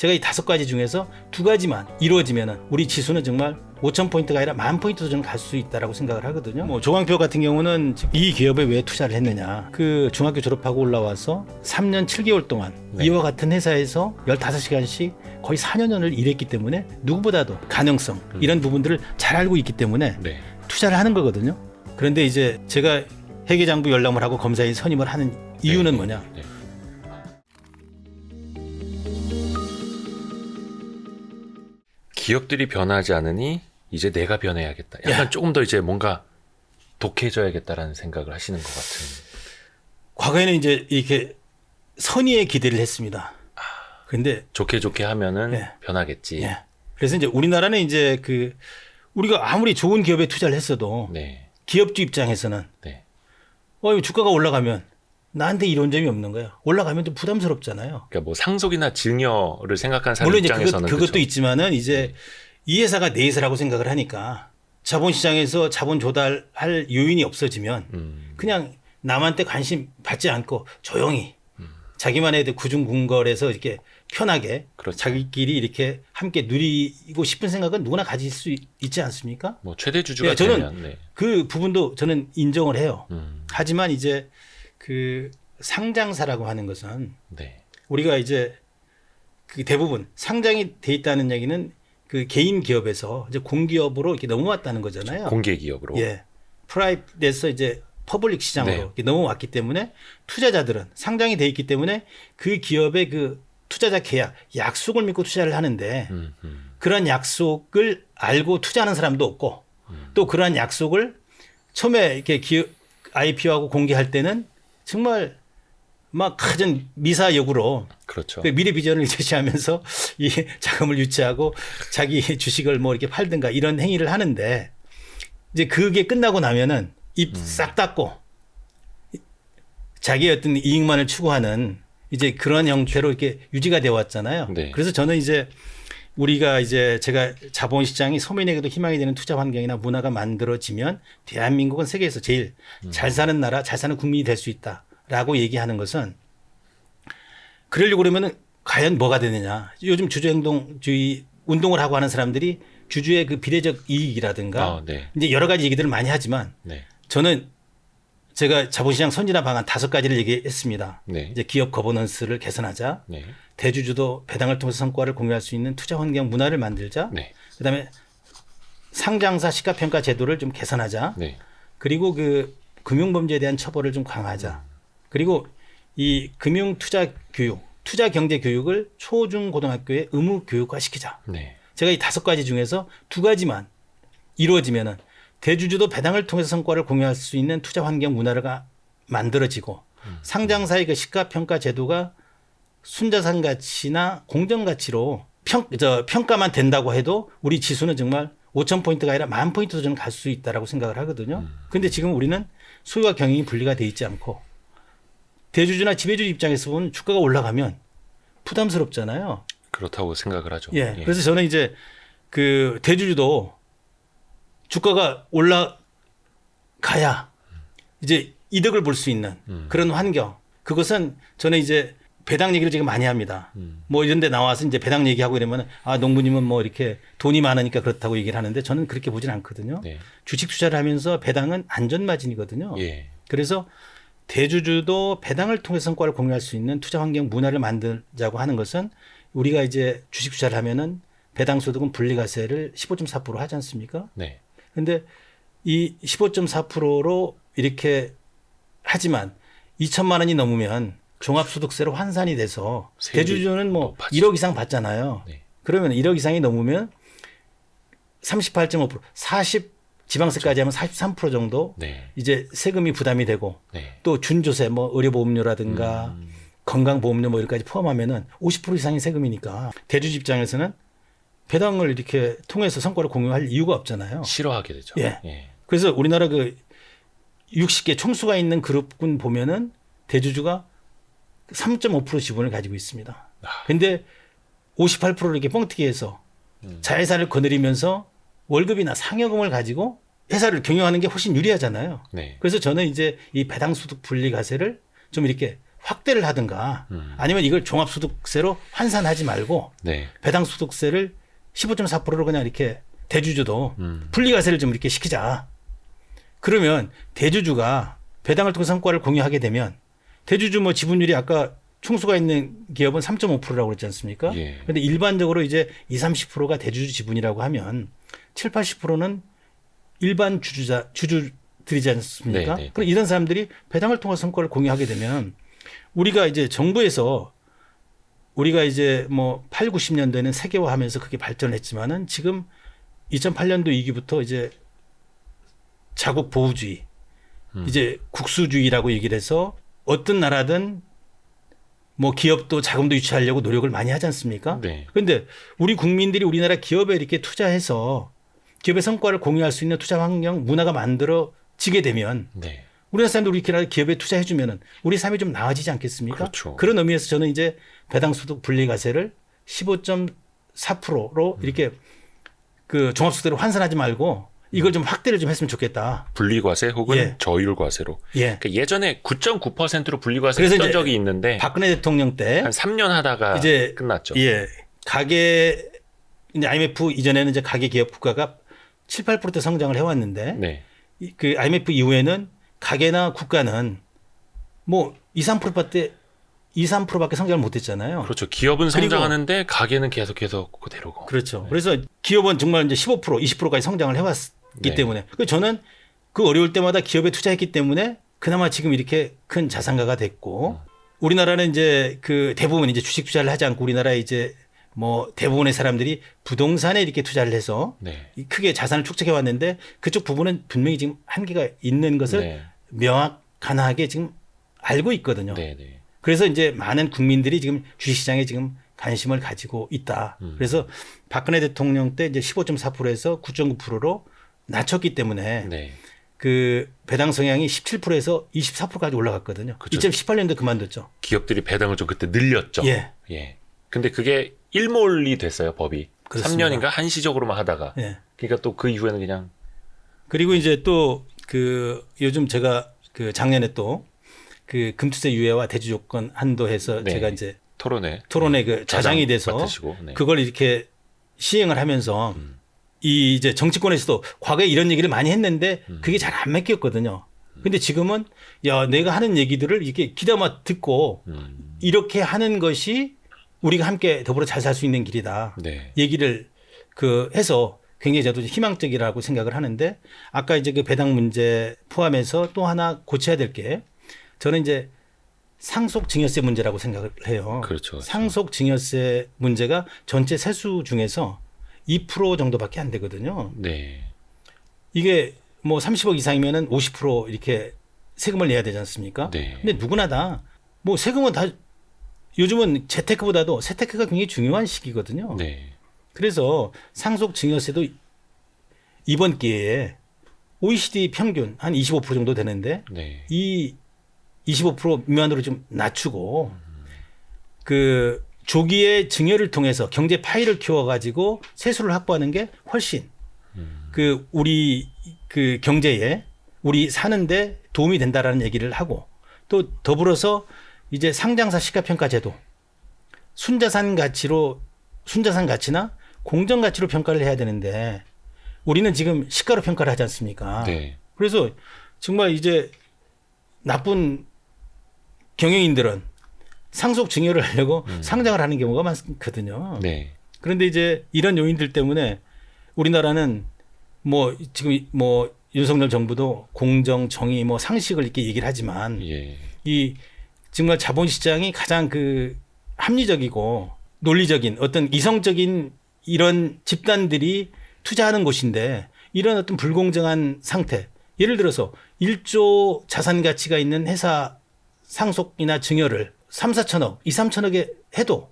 제가 이 5가지 중에서 2가지만 이루어지면은 우리 지수는 정말 5,000포인트가 아니라 10,000포인트도 저는 갈 수 있다라고 생각을 하거든요. 뭐 조광표 같은 경우는 이 기업에 왜 투자를 했느냐. 그 중학교 졸업하고 올라와서 3년 7개월 동안 네. 이와 같은 회사에서 15시간씩 거의 4년을 일했기 때문에 누구보다도 가능성 이런 부분들을 잘 알고 있기 때문에 네. 투자를 하는 거거든요. 그런데 이제 제가 회계장부 열람을 하고 검사인 선임을 하는 이유는 네. 뭐냐. 네. 기업들이 변하지 않으니 이제 내가 변해야겠다. 약간 조금 더 이제 뭔가 독해져야겠다라는 생각을 하시는 것 같은. 과거에는 이제 이렇게 선의의 기대를 했습니다. 근데 좋게 하면은 네. 변하겠지. 예. 그래서 이제 우리나라는 이제 그 우리가 아무리 좋은 기업에 투자를 했어도 네. 기업주 입장에서는 네. 주가가 올라가면 나한테 이런 점이 없는 거예요. 올라가면 좀 부담스럽잖아요. 그러니까 뭐 상속이나 증여를 생각하는 사람 물론 이제 입장에서는 그것도 그쵸? 있지만은 이제 이 회사가 내 회사라고 생각을 하니까 자본시장에서 자본 조달할 요인이 없어지면 그냥 남한테 관심 받지 않고 조용히 자기만의 구중궁궐에서 이렇게 편하게 그렇죠. 자기끼리 이렇게 함께 누리고 싶은 생각은 누구나 가질 수 있지 않습니까? 뭐 최대 주주가 예, 저는 되면 네. 그 부분도 저는 인정을 해요. 음. 하지만 이제 그 상장사라고 하는 것은 네. 우리가 이제 그 대부분 상장이 돼 있다는 얘기는 그 개인 기업에서 이제 공기업으로 이렇게 넘어왔다는 거잖아요. 공개 기업으로. 예. 프라이빗에서 이제 퍼블릭 시장으로 네. 이렇게 넘어왔기 때문에 투자자들은 상장이 돼 있기 때문에 그 기업의 그 투자자 계약, 약속을 믿고 투자를 하는데 그런 약속을 알고 투자하는 사람도 없고 또 그러한 약속을 처음에 이렇게 IPO하고 공개할 때는 정말 막 가진 미사역으로 그렇죠. 그 미래 비전을 제시하면서 이 자금을 유치하고 자기 주식을 뭐 이렇게 팔든가 이런 행위를 하는데 이제 그게 끝나고 나면은 입 싹 닫고 자기의 어떤 이익만을 추구하는 이제 그런 형태로 이렇게 유지가 되어 왔잖아요. 네. 그래서 저는 이제 우리가 이제 제가 자본시장이 서민에게도 희망이 되는 투자 환경이나 문화가 만들어지면 대한민국은 세계에서 제일 잘 사는 나라, 잘 사는 국민이 될 수 있다라고 얘기하는 것은 그러려고 그러면은 과연 뭐가 되느냐. 요즘 주주행동주의 운동을 하고 하는 사람들이 주주의 그 비례적 이익이라든가 네. 이제 여러 가지 얘기들을 많이 하지만 네. 저는 제가 자본시장 선진화 방안 5가지를 얘기했습니다. 네. 이제 기업 거버넌스를 개선하자. 네. 대주주도 배당을 통해서 성과를 공유할 수 있는 투자 환경 문화를 만들자. 네. 그다음에 상장사 시가평가 제도를 좀 개선하자. 네. 그리고 그 금융범죄에 대한 처벌을 좀 강화하자. 그리고 이 금융투자 교육, 투자 경제 교육을 초중 고등학교에 의무 교육화 시키자. 네. 제가 이 5가지 중에서 2가지만 이루어지면은 대주주도 배당을 통해서 성과를 공유할 수 있는 투자 환경 문화가 만들어지고 상장사의 그 시가평가 제도가 순자산 가치나 공정 가치로 평가만 된다고 해도 우리 지수는 정말 5,000포인트가 아니라 10,000포인트도 저는 갈 수 있다라고 생각을 하거든요. 그런데 지금 우리는 소유와 경영이 분리가 돼 있지 않고 대주주나 지배주 입장에서 보면 주가가 올라가면 부담스럽잖아요. 그렇다고 생각을 하죠. 예. 그래서 저는 이제 그 대주주도 주가가 올라가야 이제 이득을 볼 수 있는 그런 환경. 그것은 저는 이제 배당 얘기를 지금 많이 합니다. 뭐 이런 데 나와서 이제 배당 얘기하고 이러면 농부님은 뭐 이렇게 돈이 많으니까 그렇다고 얘기를 하는데 저는 그렇게 보진 않거든요. 네. 주식 투자를 하면서 배당은 안전마진이거든요. 예. 그래서 대주주도 배당을 통해 성과를 공유할 수 있는 투자 환경 문화를 만들자고 하는 것은 우리가 이제 주식 투자를 하면은 배당 소득은 분리과세를 15.4% 하지 않습니까? 네. 근데 이 15.4%로 이렇게 하지만 2천만 원이 넘으면 종합소득세로 환산이 돼서 대주주는 뭐 높아지죠. 1억 이상 받잖아요. 네. 그러면 1억 이상이 넘으면 38.5%, 40 지방세까지 하면 43% 정도 네. 이제 세금이 부담이 되고 네. 또 준조세 뭐 의료보험료라든가 건강보험료 뭐 이런까지 포함하면은 50% 이상의 세금이니까 대주주 입장에서는 배당을 이렇게 통해서 성과를 공유할 이유가 없잖아요. 싫어하게 되죠. 예. 그래서 우리나라 그 60개 총수가 있는 그룹군 보면은 대주주가 3.5% 지분을 가지고 있습니다. 근데 58%를 이렇게 뻥튀기 해서 자회사를 거느리면서 월급이나 상여금을 가지고 회사를 경영하는 게 훨씬 유리하잖아요. 네. 그래서 저는 이제 이 배당소득 분리과세를 좀 이렇게 확대를 하든가 아니면 이걸 종합소득세로 환산하지 말고 네. 배당소득세를 15.4%로 그냥 이렇게 대주주도 분리과세를 좀 이렇게 시키자. 그러면 대주주가 배당을 통해 성과를 공유하게 되면 대주주 뭐 지분율이 아까 총수가 있는 기업은 3.5%라고 그랬지 않습니까? 예. 그런데 일반적으로 이제 20-30%가 대주주 지분이라고 하면 70-80%는 일반 주주들이지 않습니까? 네, 네, 그럼 이런 사람들이 배당을 통한 성과를 공유하게 되면 우리가 이제 정부에서 우리가 이제 뭐 8, 90년대는 세계화하면서 그게 발전했지만은 지금 2008년도 2기부터 이제 자국 보호주의, 이제 국수주의라고 얘기를 해서 어떤 나라든 뭐 기업도 자금도 유치하려고 노력을 많이 하지 않습니까? 네. 그런데 우리 국민들이 우리나라 기업에 이렇게 투자해서 기업의 성과를 공유할 수 있는 투자 환경 문화가 만들어지게 되면 네. 우리나라 사람들 우리나라 기업에 투자해 주면은 우리 삶이 좀 나아지지 않겠습니까? 그렇죠. 그런 의미에서 저는 이제 배당소득 분리과세를 15.4%로 이렇게 그 종합소득세로 환산하지 말고 이걸 좀 확대를 좀 했으면 좋겠다. 분리과세 혹은 예. 저율과세로. 예. 그러니까 예전에 9.9%로 분리과세 그래서 했던 이제 적이 있는데 박근혜 대통령 때 한 3년 하다가 이제 끝났죠. 예. 가계 이제 IMF 이전에는 이제 가계 기업 국가가 7, 8%대 성장을 해왔는데 네. 그 IMF 이후에는 가계나 국가는 뭐 2, 3%밖에 2, 3%밖에 성장을 못했잖아요. 그렇죠. 기업은 그리고- 성장하는데 가게는 계속해서 그대로고. 그렇죠. 그래서 기업은 정말 이제 15%, 20%까지 성장을 해왔기 네. 때문에 그래서 저는 그 어려울 때마다 기업에 투자했기 때문에 그나마 지금 이렇게 큰 자산가가 됐고 우리나라는 이제 그 대부분 이제 주식 투자를 하지 않고 우리나라 이제 뭐 대부분의 사람들이 부동산에 이렇게 투자를 해서 네. 크게 자산을 축적해 왔는데 그쪽 부분은 분명히 지금 한계가 있는 것을 네. 명확하게 지금 알고 있거든요. 네. 네. 그래서 이제 많은 국민들이 지금 주식시장에 지금 관심을 가지고 있다. 그래서 박근혜 대통령 때 이제 15.4%에서 9.9%로 낮췄기 때문에 네. 그 배당 성향이 17%에서 24%까지 올라갔거든요. 그쵸. 2018년도 그만뒀죠. 기업들이 배당을 좀 그때 늘렸죠. 예. 예. 근데 그게 일몰이 됐어요, 법이. 그렇습니다. 3년인가 한시적으로만 하다가. 예. 그러니까 또 그 이후에는 그냥 그리고 이제 또 그 요즘 제가 그 작년에 또 그 금투세 유예와 대주 조건 한도해서 네. 제가 이제 토론회 그 자장이 돼서 맡으시고, 네. 그걸 이렇게 시행을 하면서 이 이제 정치권에서도 과거에 이런 얘기를 많이 했는데 그게 잘 안 맡겼거든요. 근데 지금은 야, 내가 하는 얘기들을 이렇게 귀담아 듣고 이렇게 하는 것이 우리가 함께 더불어 잘 살 수 있는 길이다. 네. 얘기를 그 해서 굉장히 저도 희망적이라고 생각을 하는데 아까 이제 그 배당 문제 포함해서 또 하나 고쳐야 될 게 저는 이제 상속 증여세 문제라고 생각을 해요. 그렇죠. 상속 증여세 문제가 전체 세수 중에서 2% 정도밖에 안 되거든요. 네. 이게 뭐 30억 이상이면은 50% 이렇게 세금을 내야 되지 않습니까? 네. 근데 누구나 다 뭐 세금은 다 요즘은 재테크보다도 세테크가 굉장히 중요한 시기거든요. 네. 그래서 상속 증여세도 이번 기회에 OECD 평균 한 25% 정도 되는데 네. 이 25% 미만으로 좀 낮추고 그 조기에 증여를 통해서 경제 파이를 키워가지고 세수를 확보하는 게 훨씬 그 우리 그 경제에 우리 사는데 도움이 된다라는 얘기를 하고 또 더불어서 이제 상장사 시가평가 제도 순자산 가치나 공정 가치로 평가를 해야 되는데 우리는 지금 시가로 평가를 하지 않습니까? 네. 그래서 정말 이제 나쁜 경영인들은 상속 증여를 하려고 상장을 하는 경우가 많거든요. 네. 그런데 이제 이런 요인들 때문에 우리나라는 뭐 지금 뭐 윤석열 정부도 공정, 정의, 뭐 상식을 이렇게 얘기를 하지만 예. 이 정말 자본시장이 가장 그 합리적이고 논리적인 어떤 이성적인 이런 집단들이 투자하는 곳인데 이런 어떤 불공정한 상태 예를 들어서 1조 자산 가치가 있는 회사 상속이나 증여를 3, 4천억, 2, 3천억에 해도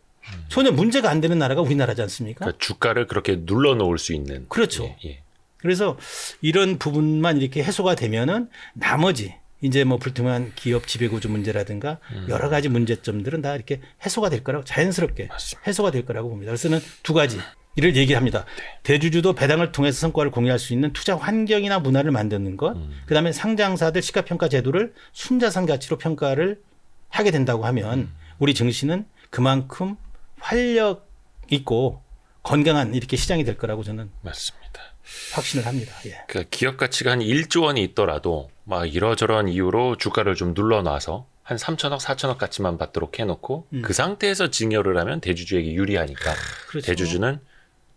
전혀 문제가 안 되는 나라가 우리나라지 않습니까? 그러니까 주가를 그렇게 눌러 놓을 수 있는. 그렇죠. 예. 예. 그래서 이런 부분만 이렇게 해소가 되면은 나머지 이제 뭐 불투명한 기업 지배구조 문제라든가 여러 가지 문제점들은 다 이렇게 해소가 될 거라고 자연스럽게 맞습니다. 해소가 될 거라고 봅니다. 그래서는 두 가지 이를 얘기합니다. 대주주도 배당을 통해서 성과를 공유할 수 있는 투자 환경이나 문화를 만드는 것. 그다음에 상장사들 시가평가 제도를 순자산 가치로 평가를 하게 된다고 하면 우리 증시는 그만큼 활력 있고 건강한 이렇게 시장이 될 거라고 저는 맞습니다. 확신을 합니다. 예. 그러니까 기업 가치가 한 1조 원이 있더라도 막 이러저런 이유로 주가를 좀 눌러놔서 한 3천억, 4천억 가치만 받도록 해놓고 그 상태에서 증여를 하면 대주주에게 유리하니까 그렇죠. 대주주는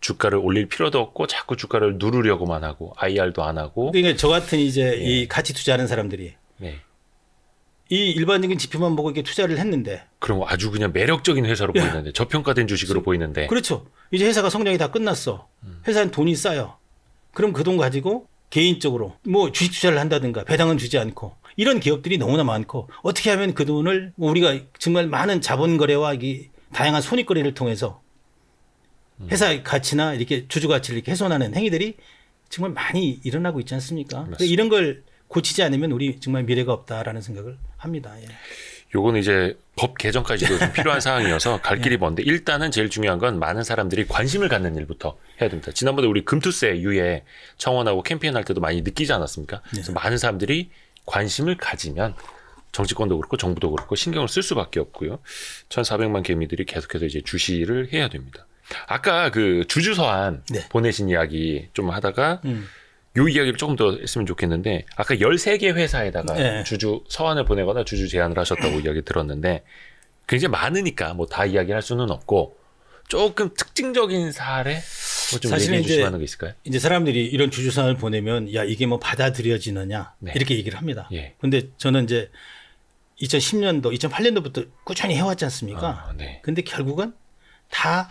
주가를 올릴 필요도 없고 자꾸 주가를 누르려고만 하고 IR도 안 하고 그러니까 저 같은 이제 이 가치 투자하는 사람들이 네. 이 일반적인 지표만 보고 이렇게 투자를 했는데 그럼 아주 그냥 매력적인 회사로 보이는데 저평가된 주식으로 보이는데 그렇죠. 이제 회사가 성장이 다 끝났어. 회사는 돈이 쌓여. 그럼 그 돈 가지고 개인적으로 뭐 주식 투자를 한다든가 배당은 주지 않고 이런 기업들이 너무나 많고 어떻게 하면 그 돈을 우리가 정말 많은 자본 거래와 이 다양한 손익 거래를 통해서 회사 가치나 이렇게 주주 가치를 이렇게 훼손하는 행위들이 정말 많이 일어나고 있지 않습니까? 이런 걸 고치지 않으면 우리 정말 미래가 없다라는 생각을 합니다. 예. 요거는 이제 법 개정까지도 좀 필요한 사항이어서 갈 길이 먼데 일단은 제일 중요한 건 많은 사람들이 관심을 갖는 일부터 해야 됩니다. 지난번에 우리 금투세 유예 청원하고 캠페인할 때도 많이 느끼지 않았습니까? 그래서 많은 사람들이 관심을 가지면 정치권도 그렇고 정부도 그렇고 신경을 쓸 수밖에 없고요. 1,400만 개미들이 계속해서 이제 주시를 해야 됩니다. 아까 그 주주 서한 네. 보내신 이야기 좀 하다가 요 이야기를 조금 더 했으면 좋겠는데 아까 13개 회사에다가 네. 주주 서한을 보내거나 주주 제안을 하셨다고 이야기 들었는데 굉장히 많으니까 뭐 다 이야기할 수는 없고 조금 특징적인 사례 뭐좀 사실은 얘기해 주실 이제 만한 게 있을까요? 이제 사람들이 이런 주주사항을 보내면 야 이게 뭐 받아들여지느냐 네. 이렇게 얘기를 합니다. 예. 근데 저는 이제 2010년도, 2008년도부터 꾸준히 해왔지 않습니까? 아, 네. 근데 결국은 다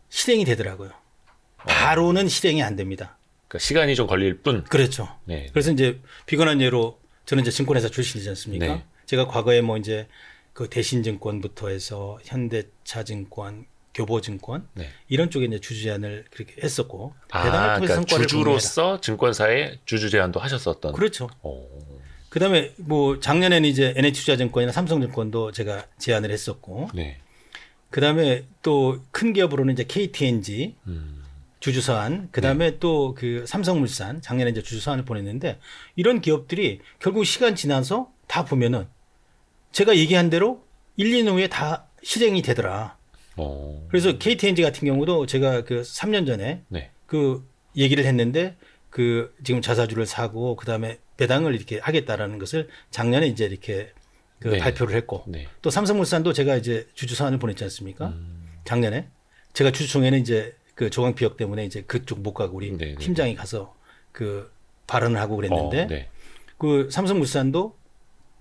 실행이 되더라고요. 바로는 실행이 안 됩니다. 그러니까 시간이 좀 걸릴 뿐. 그렇죠. 네. 그래서 이제 비관한 예로 저는 이제 증권회사 출신이지 않습니까? 네. 제가 과거에 뭐 이제 그 대신증권부터 해서 현대차증권, 교보증권 네. 이런 쪽에 이제 주주 제안을 그렇게 했었고 배당을 아, 통해서 그러니까 성과를 주주로서 증권사에 주주 제안도 하셨었던. 그렇죠. 오. 그다음에 뭐 작년에는 이제 NH투자증권이나 삼성증권도 제가 제안을 했었고 네. 그다음에 또 큰 기업으로는 이제 KTNG 주주서한 그다음에 또 그 삼성물산 작년에 이제 주주서한을 보냈는데 이런 기업들이 결국 시간 지나서 다 보면은 제가 얘기한 대로 1, 2년 후에 다 실행이 되더라. 오. 그래서 KTNG 같은 경우도 제가 그 3년 전에 네. 그 얘기를 했는데 그 지금 자사주를 사고 그다음에 배당을 이렇게 하겠다라는 것을 작년에 이제 이렇게 그 네. 발표를 했고 네. 또 삼성물산도 제가 이제 주주 사안을 보냈지 않습니까? 작년에 제가 주주총회는 이제 그 조강피역 때문에 이제 그쪽 못 가고 우리 네, 네, 팀장이 가서 그 발언을 하고 그랬는데 네. 그 삼성물산도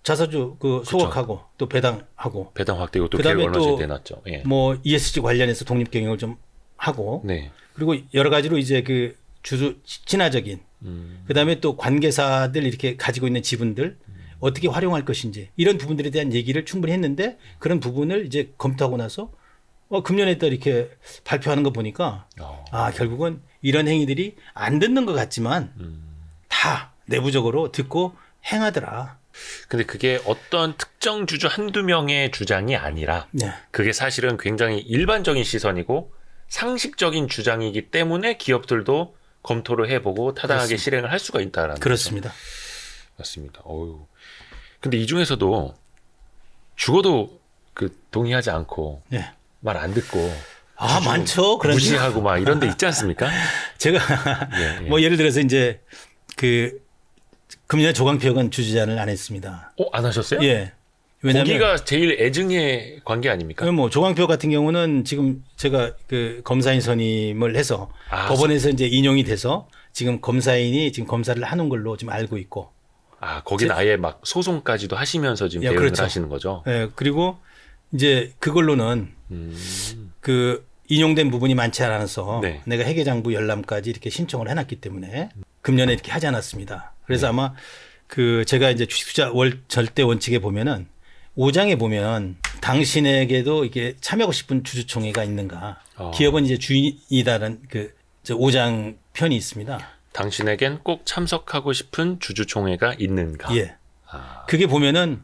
자사주 그 소각하고 또 배당하고 배당 확대고 또 그다음에 계획 얼마 전에 또 내놨죠. 예. 뭐 ESG 관련해서 독립 경영을 좀 하고 네. 그리고 여러 가지로 이제 그 주주 친화적인 그다음에 또 관계사들 이렇게 가지고 있는 지분들 어떻게 활용할 것인지 이런 부분들에 대한 얘기를 충분히 했는데 그런 부분을 이제 검토하고 나서 금년에 또 이렇게 발표하는 거 보니까 아 결국은 이런 행위들이 안 듣는 것 같지만 다 내부적으로 듣고 행하더라. 근데 그게 어떤 특정 주주 한두 명의 주장이 아니라 네. 그게 사실은 굉장히 일반적인 시선이고 상식적인 주장이기 때문에 기업들도 검토를 해보고 타당하게 그렇습니다. 실행을 할 수가 있다라는 그렇습니다. 거죠. 맞습니다. 어유. 근데 이 중에서도 죽어도 그 동의하지 않고 네. 말 안 듣고 아 많죠. 그런 무시하고 막 이런 데 있지 않습니까? 제가 예, 예. 뭐 예를 들어서 이제 그 금년에 조강피역은 주주 제안을 안 했습니다. 안 하셨어요? 예. 왜냐면 거기가 제일 애증의 관계 아닙니까? 뭐 조광표 같은 경우는 지금 제가 그 검사인 선임을 해서 법원에서 이제 인용이 돼서 지금 검사인이 지금 검사를 하는 걸로 지금 알고 있고. 거긴 아예 막 소송까지도 하시면서 지금 대응을 그렇죠. 하시는 거죠. 예, 그리고 이제 그걸로는 그 인용된 부분이 많지 않아서 네. 내가 회계장부 열람까지 이렇게 신청을 해놨기 때문에 금년에 이렇게 하지 않았습니다. 그래서 아마 그 제가 이제 주식투자 절대 원칙에 보면은 5장에 보면 당신에게도 이게 참여하고 싶은 주주총회가 있는가. 기업은 이제 주인이다라는 그 5장 편이 있습니다. 당신에겐 꼭 참석하고 싶은 주주총회가 있는가? 예. 그게 보면은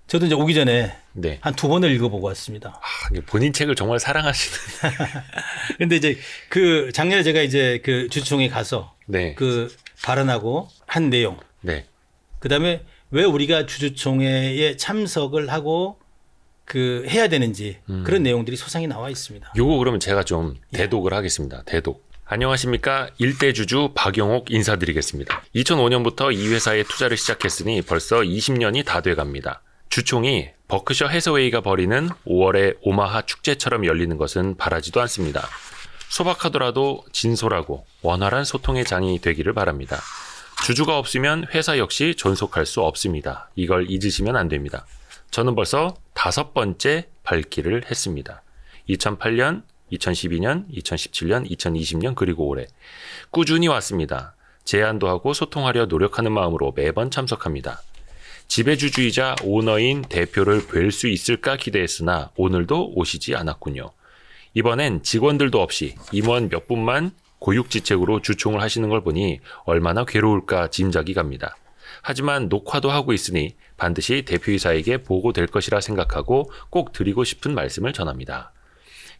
저도 이제 오기 전에 네. 한 2번을 읽어보고 왔습니다. 본인 책을 정말 사랑하시는. 근데 이제 그 작년에 제가 이제 그 주주총회 가서 네. 그 발언하고 한 내용. 네. 그다음에 왜 우리가 주주총회에 참석을 하고 해야 되는지 그런 내용들이 소상히 나와 있습니다. 요거 그러면 제가 좀 대독을 하겠습니다. 대독. 안녕하십니까. 일대주주 박용옥 인사드리겠습니다. 2005년부터 이 회사에 투자를 시작했으니 벌써 20년이 다 돼갑니다. 주총이 버크셔 해서웨이가 벌이는 5월의 오마하 축제처럼 열리는 것은 바라지도 않습니다. 소박하더라도 진솔하고 원활한 소통의 장이 되기를 바랍니다. 주주가 없으면 회사 역시 존속할 수 없습니다. 이걸 잊으시면 안 됩니다. 저는 벌써 5번째 발기를 했습니다. 2008년, 2012년, 2017년, 2020년 그리고 올해 꾸준히 왔습니다. 제안도 하고 소통하려 노력하는 마음으로 매번 참석합니다. 지배주주이자 오너인 대표를 뵐 수 있을까 기대했으나 오늘도 오시지 않았군요. 이번엔 직원들도 없이 임원 몇 분만 고육지책으로 주총을 하시는 걸 보니 얼마나 괴로울까 짐작이 갑니다. 하지만 녹화도 하고 있으니 반드시 대표이사에게 보고될 것이라 생각하고 꼭 드리고 싶은 말씀을 전합니다.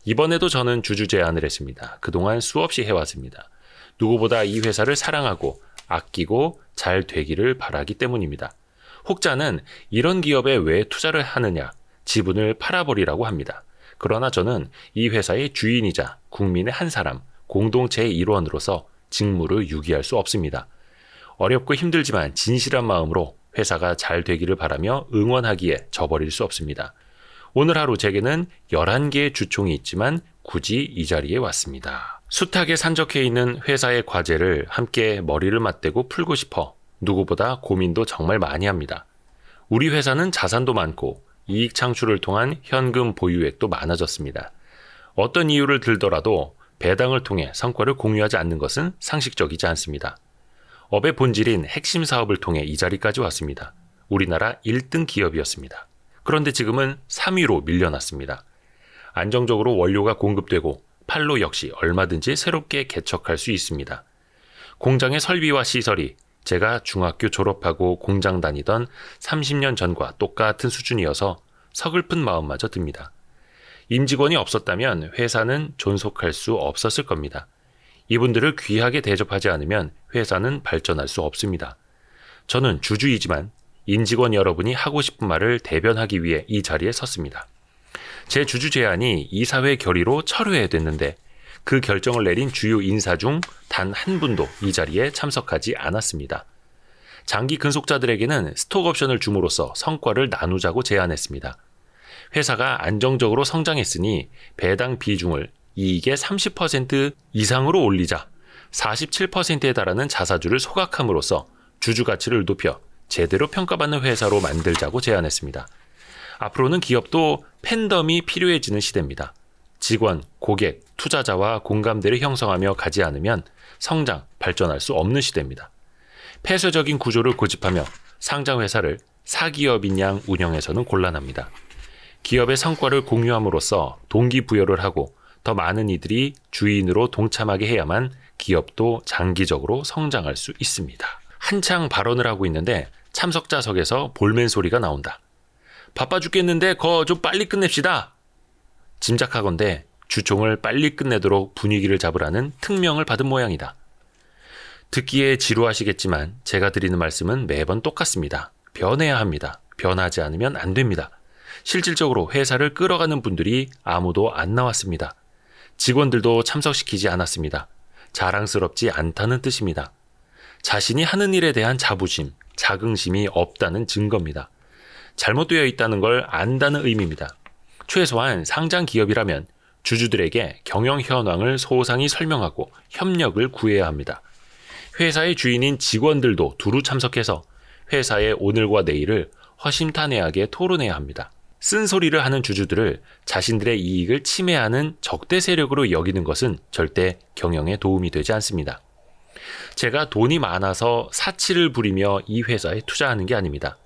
이번에도 저는 주주 제안을 했습니다. 그동안 수없이 해왔습니다. 누구보다 이 회사를 사랑하고 아끼고 잘 되기를 바라기 때문입니다. 혹자는 이런 기업에 왜 투자를 하느냐, 지분을 팔아버리라고 합니다. 그러나 저는 이 회사의 주인이자 국민의 한 사람, 공동체의 일원으로서 직무를 유기할 수 없습니다. 어렵고 힘들지만 진실한 마음으로 회사가 잘 되기를 바라며 응원하기에 저버릴 수 없습니다. 오늘 하루 제게는 11개의 주총이 있지만 굳이 이 자리에 왔습니다. 숱하게 산적해 있는 회사의 과제를 함께 머리를 맞대고 풀고 싶어 누구보다 고민도 정말 많이 합니다. 우리 회사는 자산도 많고 이익 창출을 통한 현금 보유액도 많아졌습니다. 어떤 이유를 들더라도 배당을 통해 성과를 공유하지 않는 것은 상식적이지 않습니다. 업의 본질인 핵심 사업을 통해 이 자리까지 왔습니다. 우리나라 1등 기업이었습니다. 그런데 지금은 3위로 밀려났습니다. 안정적으로 원료가 공급되고 판로 역시 얼마든지 새롭게 개척할 수 있습니다. 공장의 설비와 시설이 제가 중학교 졸업하고 공장 다니던 30년 전과 똑같은 수준이어서 서글픈 마음마저 듭니다. 임직원이 없었다면 회사는 존속할 수 없었을 겁니다. 이분들을 귀하게 대접하지 않으면 회사는 발전할 수 없습니다. 저는 주주이지만 임직원 여러분이 하고 싶은 말을 대변하기 위해 이 자리에 섰습니다. 제 주주 제안이 이사회 결의로 철회됐는데 그 결정을 내린 주요 인사 중 단 한 분도 이 자리에 참석하지 않았습니다. 장기 근속자들에게는 스톡옵션을 줌으로써 성과를 나누자고 제안했습니다. 회사가 안정적으로 성장했으니 배당 비중을 이익의 30% 이상으로 올리자 47%에 달하는 자사주를 소각함으로써 주주 가치를 높여 제대로 평가받는 회사로 만들자고 제안했습니다. 앞으로는 기업도 팬덤이 필요해지는 시대입니다. 직원, 고객, 투자자와 공감대를 형성하며 가지 않으면 성장, 발전할 수 없는 시대입니다. 폐쇄적인 구조를 고집하며 상장회사를 사기업인 양 운영해서는 곤란합니다. 기업의 성과를 공유함으로써 동기부여를 하고 더 많은 이들이 주인으로 동참하게 해야만 기업도 장기적으로 성장할 수 있습니다. 한창 발언을 하고 있는데 참석자석에서 볼멘 소리가 나온다. 바빠 죽겠는데 거 좀 빨리 끝냅시다. 짐작하건대 주총을 빨리 끝내도록 분위기를 잡으라는 특명을 받은 모양이다. 듣기에 지루하시겠지만 제가 드리는 말씀은 매번 똑같습니다. 변해야 합니다. 변하지 않으면 안 됩니다. 실질적으로 회사를 끌어가는 분들이 아무도 안 나왔습니다. 직원들도 참석시키지 않았습니다. 자랑스럽지 않다는 뜻입니다. 자신이 하는 일에 대한 자부심, 자긍심이 없다는 증거입니다. 잘못되어 있다는 걸 안다는 의미입니다. 최소한 상장 기업이라면 주주들에게 경영 현황을 소상히 설명하고 협력을 구해야 합니다. 회사의 주인인 직원들도 두루 참석해서 회사의 오늘과 내일을 허심탄회하게 토론해야 합니다. 쓴소리를 하는 주주들을 자신들의 이익을 침해하는 적대 세력으로 여기는 것은 절대 경영에 도움이 되지 않습니다. 제가 돈이 많아서 사치를 부리며 이 회사에 투자하는 게 아닙니다.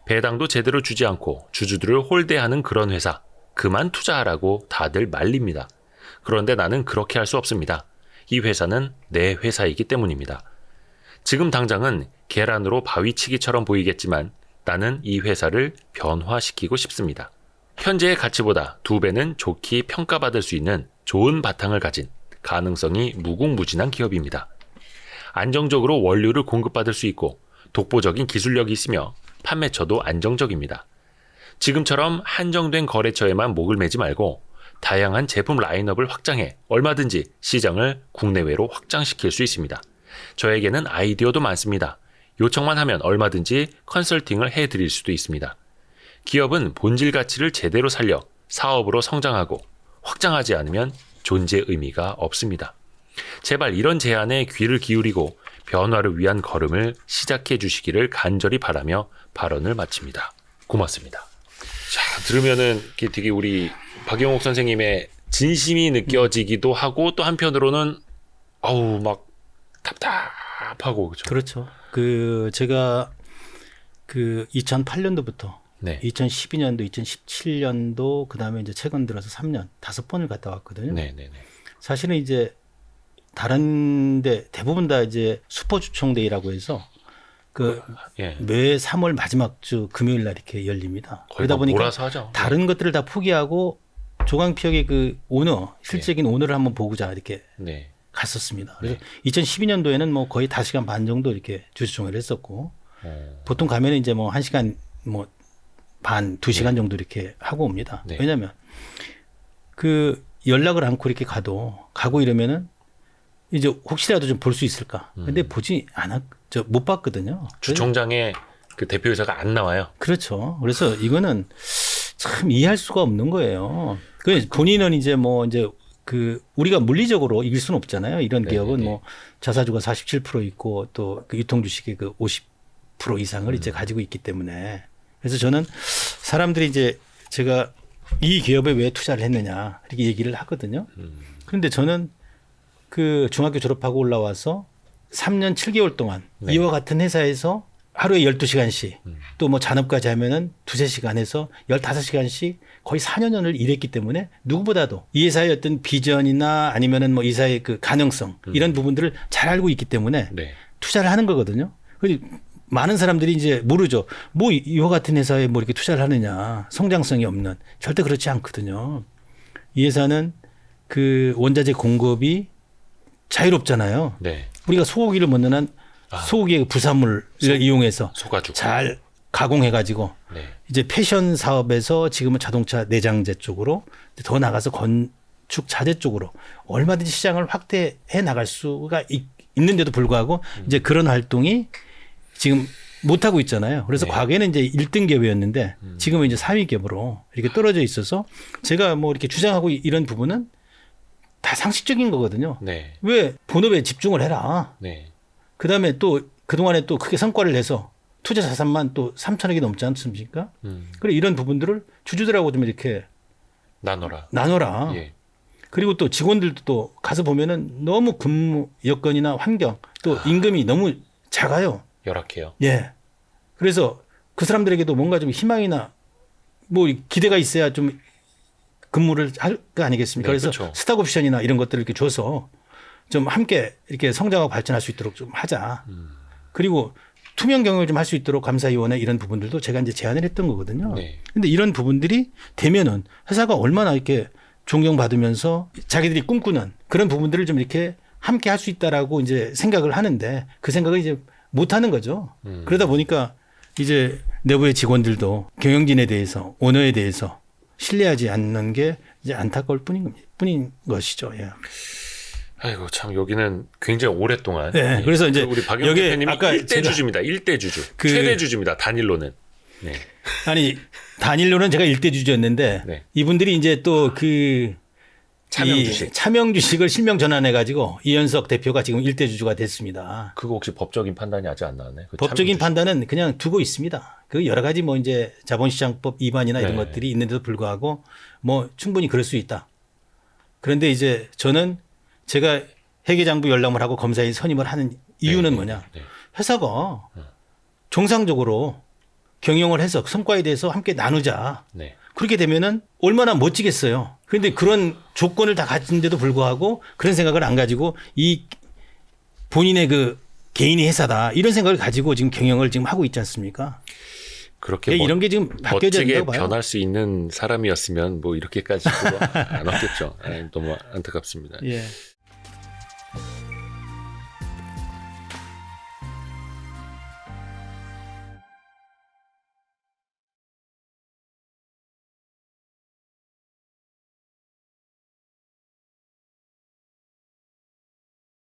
배당도 제대로 주지 않고 주주들을 홀대하는 그런 회사, 그만 투자하라고 다들 말립니다. 그런데 나는 그렇게 할 수 없습니다. 이 회사는 내 회사이기 때문입니다. 지금 당장은 계란으로 바위치기처럼 보이겠지만 나는 이 회사를 변화시키고 싶습니다. 현재의 가치보다 2배는 좋게 평가받을 수 있는 좋은 바탕을 가진 가능성이 무궁무진한 기업입니다. 안정적으로 원료를 공급받을 수 있고 독보적인 기술력이 있으며 판매처도 안정적입니다. 지금처럼 한정된 거래처에만 목을 매지 말고 다양한 제품 라인업을 확장해 얼마든지 시장을 국내외로 확장시킬 수 있습니다. 저에게는 아이디어도 많습니다. 요청만 하면 얼마든지 컨설팅을 해드릴 수도 있습니다. 기업은 본질 가치를 제대로 살려 사업으로 성장하고 확장하지 않으면 존재 의미가 없습니다. 제발 이런 제안에 귀를 기울이고 변화를 위한 걸음을 시작해 주시기를 간절히 바라며 발언을 마칩니다. 고맙습니다. 자, 들으면은 되게 우리 박영옥 선생님의 진심이 느껴지기도 하고 또 한편으로는 아우 막 답답하고 그렇죠. 그렇죠. 제가 2008년도부터 네. 2012년도, 2017년도 그다음에 이제 최근 들어서 3년 5번을 갔다 왔거든요. 네, 네, 네. 사실은 이제 다른데 대부분 다 이제 슈퍼주총데이라고 해서 예. 매 3월 마지막 주 금요일 날 이렇게 열립니다. 거의 그러다 막 보니까 몰아서 하죠. 다른 것들을 다 포기하고 조강피혁의 그 오너, 실질적인 오너를 한번 보고자 이렇게 네. 갔었습니다. 그래서 2012년도에는 뭐 거의 5시간 반 정도 이렇게 주주총회를 했었고 보통 가면은 이제 뭐 1시간 뭐 반, 2시간 정도 이렇게 하고 옵니다. 네. 왜냐하면 연락을 않고 이렇게 가고 이러면은 이제 혹시라도 좀 볼 수 있을까. 근데 못 봤거든요. 주총장의 그 대표이사가 안 나와요. 그렇죠. 그래서 이거는 참 이해할 수가 없는 거예요. 본인은 이제 우리가 물리적으로 이길 수는 없잖아요. 이런 기업은 네네네. 뭐 자사주가 47% 있고 또 그 유통주식의 50% 이상을 이제 가지고 있기 때문에 그래서 저는 사람들이 이제 제가 이 기업에 왜 투자를 했느냐 이렇게 얘기를 하거든요. 그런데 저는 중학교 졸업하고 올라와서 3년 7개월 동안 네. 이와 같은 회사에서 하루에 12시간씩 또 뭐 잔업까지 하면은 2-3시간 해서 15시간씩 거의 4년을 일했기 때문에 누구보다도 이 회사의 어떤 비전이나 아니면은 뭐 이 회사의 그 가능성 이런 부분들을 잘 알고 있기 때문에 네. 투자를 하는 거거든요. 많은 사람들이 이제 모르죠. 뭐 이와 같은 회사에 뭐 이렇게 투자를 하느냐. 성장성이 없는. 절대 그렇지 않거든요. 이 회사는 원자재 공급이 자유롭잖아요. 네. 우리가 소고기를 먹는 한 소고기의 부산물을 이용해서 소가죽. 잘 가공해가지고 네. 이제 패션 사업에서 지금은 자동차 내장재 쪽으로 더 나가서 건축 자재 쪽으로 얼마든지 시장을 확대해 나갈 수가 있는데도 불구하고 이제 그런 활동이 지금 못하고 있잖아요. 그래서 네. 과거에는 이제 1등 기업이었는데 지금은 이제 4위 기업으로 이렇게 떨어져 있어서 제가 뭐 이렇게 주장하고 이런 부분은 다 상식적인 거거든요. 네. 왜 본업에 집중을 해라. 네. 그다음에 또 그동안에 또 크게 성과를 내서 투자 자산만 또 3천억이 넘지 않습니까? 그래 이런 부분들을 주주들하고 좀 이렇게 나눠라. 예. 그리고 또 직원들도 또 가서 보면은 너무 근무 여건이나 환경 또 임금이 너무 작아요. 열악해요. 예. 그래서 그 사람들에게도 뭔가 좀 희망이나 뭐 기대가 있어야 좀 근무를 할 거 아니겠습니까? 네, 그래서 그렇죠. 스탁 옵션이나 이런 것들을 이렇게 줘서 좀 함께 이렇게 성장하고 발전할 수 있도록 좀 하자. 그리고 투명 경영을 좀 할 수 있도록 감사위원회 이런 부분들도 제가 이제 제안을 했던 거거든요. 네. 근데 이런 부분들이 되면은 회사가 얼마나 이렇게 존경받으면서 자기들이 꿈꾸는 그런 부분들을 좀 이렇게 함께 할 수 있다라고 이제 생각을 하는데 그 생각을 이제 못 하는 거죠. 그러다 보니까 이제 내부의 직원들도 경영진에 대해서 오너에 대해서 신뢰하지 않는 게 이제 안타까울 뿐인 것이죠. 예. 아이고 참 여기는 굉장히 오랫동안. 네, 그래서 이제 우리 박영 여기에 대표님이 아까 1대 주주입니다. 1대 주주. 최대 주주입니다. 단일로는. 네. 아니 단일로는 제가 일대 주주였는데 네. 이분들이 이제 또 차명 주식을 실명 전환해 가지고 이현석 대표가 지금 일대 주주가 됐습니다. 그거 혹시 법적인 판단이 아직 안 나왔나요? 법적인 판단은 그냥 두고 있습니다. 여러 가지 뭐 이제 자본시장법 위반이나 이런 네. 것들이 있는데도 불구하고 뭐 충분히 그럴 수 있다. 그런데 이제 저는 제가 회계장부 열람을 하고 검사인 선임을 하는 이유는 뭐냐? 네. 회사가 정상적으로 경영을 해서 성과에 대해서 함께 나누자. 네. 그렇게 되면은 얼마나 멋지겠어요. 그런데 그런 조건을 다 가진데도 불구하고 그런 생각을 안 가지고 이 본인의 개인의 회사다 이런 생각을 가지고 지금 경영을 지금 하고 있지 않습니까? 그렇게 이런 게 지금 바뀌어야 멋지게 된다고 봐요. 변할 수 있는 사람이었으면 뭐 이렇게까지 안 왔겠죠. 너무 안타깝습니다. 예.